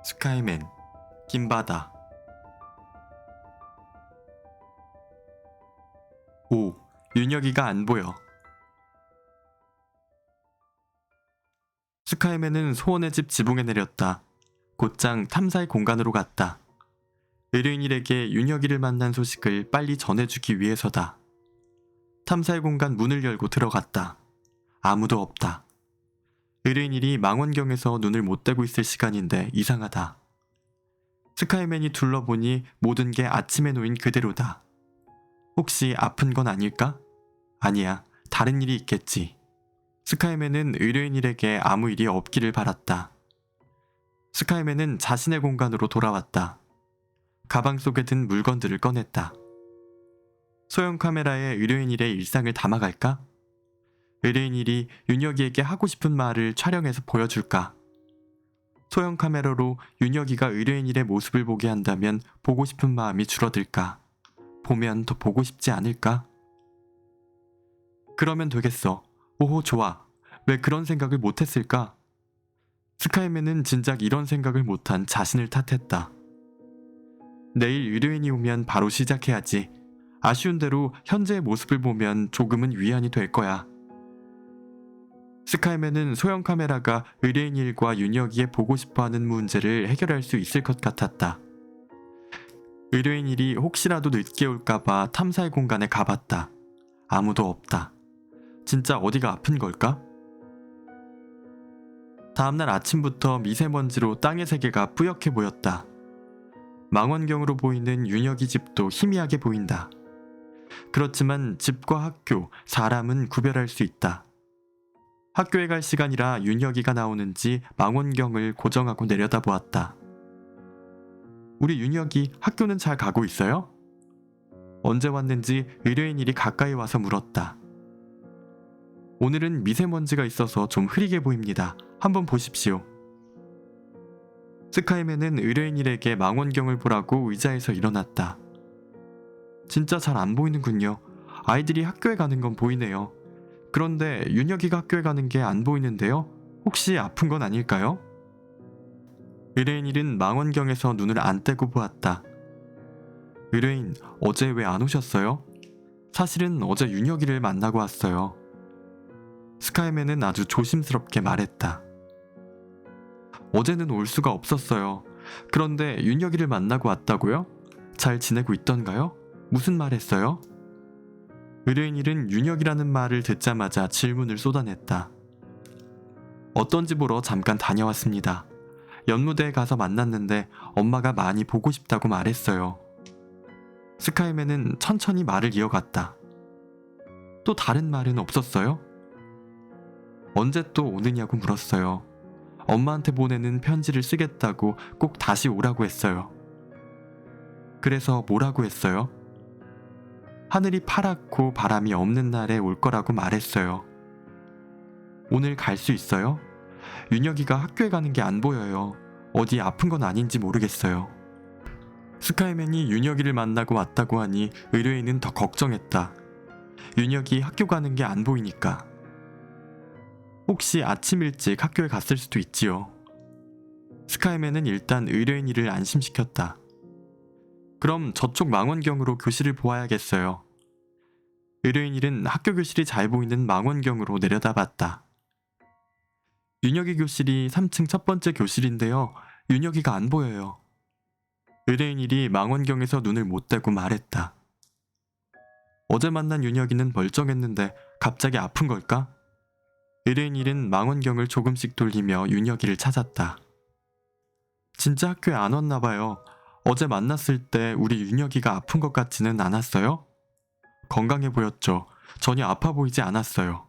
스카이맨, 김바다. 오, 윤혁이가 안 보여. 스카이맨은 소원의 집 지붕에 내렸다. 곧장 탐사의 공간으로 갔다. 의뢰인일에게 윤혁이를 만난 소식을 빨리 전해주기 위해서다. 탐사의 공간 문을 열고 들어갔다. 아무도 없다. 의뢰인일이 망원경에서 눈을 못 떼고 있을 시간인데 이상하다. 스카이맨이 둘러보니 모든 게 아침에 놓인 그대로다. 혹시 아픈 건 아닐까? 아니야, 다른 일이 있겠지. 스카이맨은 의뢰인일에게 아무 일이 없기를 바랐다. 스카이맨은 자신의 공간으로 돌아왔다. 가방 속에 든 물건들을 꺼냈다. 소형 카메라에 의뢰인일의 일상을 담아갈까? 의뢰인일이 윤혁이에게 하고 싶은 말을 촬영해서 보여줄까? 소형 카메라로 윤혁이가 의뢰인일의 모습을 보게 한다면 보고 싶은 마음이 줄어들까? 보면 더 보고 싶지 않을까? 그러면 되겠어. 오호, 좋아. 왜 그런 생각을 못했을까? 스카이맨은 진작 이런 생각을 못한 자신을 탓했다. 내일 의뢰인이 오면 바로 시작해야지. 아쉬운 대로 현재의 모습을 보면 조금은 위안이 될 거야. 스카이맨은 소형 카메라가 의뢰인일과 윤혁이의 보고 싶어하는 문제를 해결할 수 있을 것 같았다. 의뢰인일이 혹시라도 늦게 올까봐 탐사의 공간에 가봤다. 아무도 없다. 진짜 어디가 아픈 걸까? 다음날 아침부터 미세먼지로 땅의 세계가 뿌옇게 보였다. 망원경으로 보이는 윤혁이 집도 희미하게 보인다. 그렇지만 집과 학교, 사람은 구별할 수 있다. 학교에 갈 시간이라 윤혁이가 나오는지 망원경을 고정하고 내려다보았다. 우리 윤혁이 학교는 잘 가고 있어요? 언제 왔는지 의뢰인일이 가까이 와서 물었다. 오늘은 미세먼지가 있어서 좀 흐리게 보입니다. 한번 보십시오. 스카이맨은 의뢰인일에게 망원경을 보라고 의자에서 일어났다. 진짜 잘 안 보이는군요. 아이들이 학교에 가는 건 보이네요. 그런데 윤혁이가 학교에 가는 게 안 보이는데요? 혹시 아픈 건 아닐까요? 의뢰인일은 망원경에서 눈을 안 떼고 보았다. 의뢰인, 어제 왜 안 오셨어요? 사실은 어제 윤혁이를 만나고 왔어요. 스카이맨은 아주 조심스럽게 말했다. 어제는 올 수가 없었어요. 그런데 윤혁이를 만나고 왔다고요? 잘 지내고 있던가요? 무슨 말 했어요? 의뢰인일은 윤혁이라는 말을 듣자마자 질문을 쏟아냈다. 어떤 집 보러 잠깐 다녀왔습니다. 연무대에 가서 만났는데 엄마가 많이 보고 싶다고 말했어요. 스카이맨은 천천히 말을 이어갔다. 또 다른 말은 없었어요? 언제 또 오느냐고 물었어요. 엄마한테 보내는 편지를 쓰겠다고 꼭 다시 오라고 했어요. 그래서 뭐라고 했어요? 하늘이 파랗고 바람이 없는 날에 올 거라고 말했어요. 오늘 갈 수 있어요? 윤혁이가 학교에 가는 게 안 보여요. 어디 아픈 건 아닌지 모르겠어요. 스카이맨이 윤혁이를 만나고 왔다고 하니 의뢰인은 더 걱정했다. 윤혁이 학교 가는 게 안 보이니까. 혹시 아침 일찍 학교에 갔을 수도 있지요. 스카이맨은 일단 의뢰인일을 안심시켰다. 그럼 저쪽 망원경으로 교실을 보아야겠어요. 의뢰인일은 학교 교실이 잘 보이는 망원경으로 내려다봤다. 윤혁이 교실이 3층 첫 번째 교실인데요. 윤혁이가 안 보여요. 의뢰인일이 망원경에서 눈을 못 떼고 말했다. 어제 만난 윤혁이는 멀쩡했는데 갑자기 아픈 걸까? 의뢰인일은 망원경을 조금씩 돌리며 윤혁이를 찾았다. 진짜 학교에 안 왔나 봐요. 어제 만났을 때 우리 윤혁이가 아픈 것 같지는 않았어요? 건강해 보였죠. 전혀 아파 보이지 않았어요.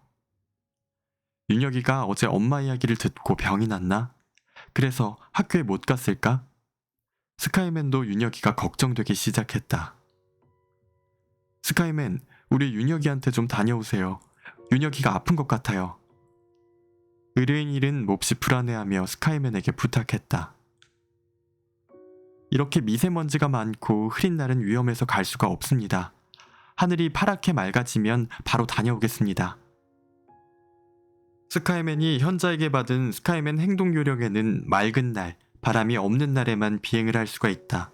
윤혁이가 어제 엄마 이야기를 듣고 병이 났나? 그래서 학교에 못 갔을까? 스카이맨도 윤혁이가 걱정되기 시작했다. 스카이맨, 우리 윤혁이한테 좀 다녀오세요. 윤혁이가 아픈 것 같아요. 의뢰인일은 몹시 불안해하며 스카이맨에게 부탁했다. 이렇게 미세먼지가 많고 흐린 날은 위험해서 갈 수가 없습니다. 하늘이 파랗게 맑아지면 바로 다녀오겠습니다. 스카이맨이 현자에게 받은 스카이맨 행동 요령에는 맑은 날, 바람이 없는 날에만 비행을 할 수가 있다.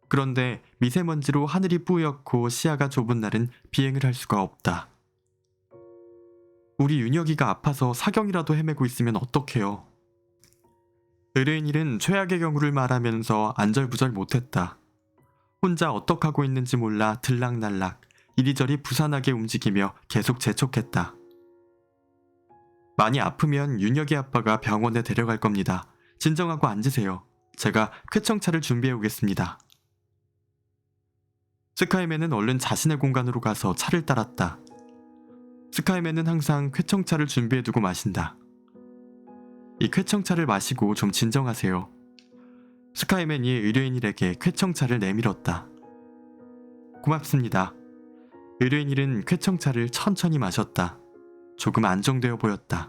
그런데 미세먼지로 하늘이 뿌옇고 시야가 좁은 날은 비행을 할 수가 없다. 우리 윤혁이가 아파서 사경이라도 헤매고 있으면 어떡해요? 의뢰인일은 최악의 경우를 말하면서 안절부절 못했다. 혼자 어떡하고 있는지 몰라 들락날락 이리저리 부산하게 움직이며 계속 재촉했다. 많이 아프면 윤혁이 아빠가 병원에 데려갈 겁니다. 진정하고 앉으세요. 제가 쾌청차를 준비해 오겠습니다. 스카이맨은 얼른 자신의 공간으로 가서 차를 따랐다. 스카이맨은 항상 쾌청차를 준비해두고 마신다. 이 쾌청차를 마시고 좀 진정하세요. 스카이맨이 의뢰인일에게 쾌청차를 내밀었다. 고맙습니다. 의뢰인일은 쾌청차를 천천히 마셨다. 조금 안정되어 보였다.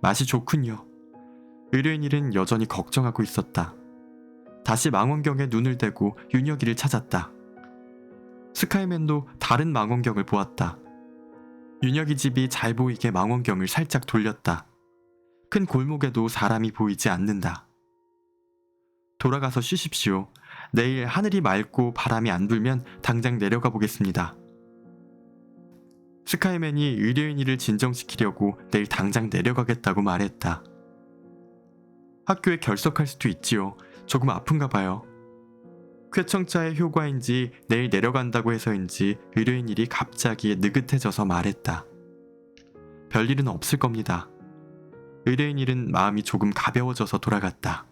맛이 좋군요. 의뢰인일은 여전히 걱정하고 있었다. 다시 망원경에 눈을 대고 윤혁이를 찾았다. 스카이맨도 다른 망원경을 보았다. 윤혁이 집이 잘 보이게 망원경을 살짝 돌렸다. 큰 골목에도 사람이 보이지 않는다. 돌아가서 쉬십시오. 내일 하늘이 맑고 바람이 안 불면 당장 내려가 보겠습니다. 스카이맨이 의뢰인이를 진정시키려고 내일 당장 내려가겠다고 말했다. 학교에 결석할 수도 있지요. 조금 아픈가 봐요. 쾌청차의 효과인지 내일 내려간다고 해서인지 의뢰인일이 갑자기 느긋해져서 말했다. 별일은 없을 겁니다. 의뢰인일은 마음이 조금 가벼워져서 돌아갔다.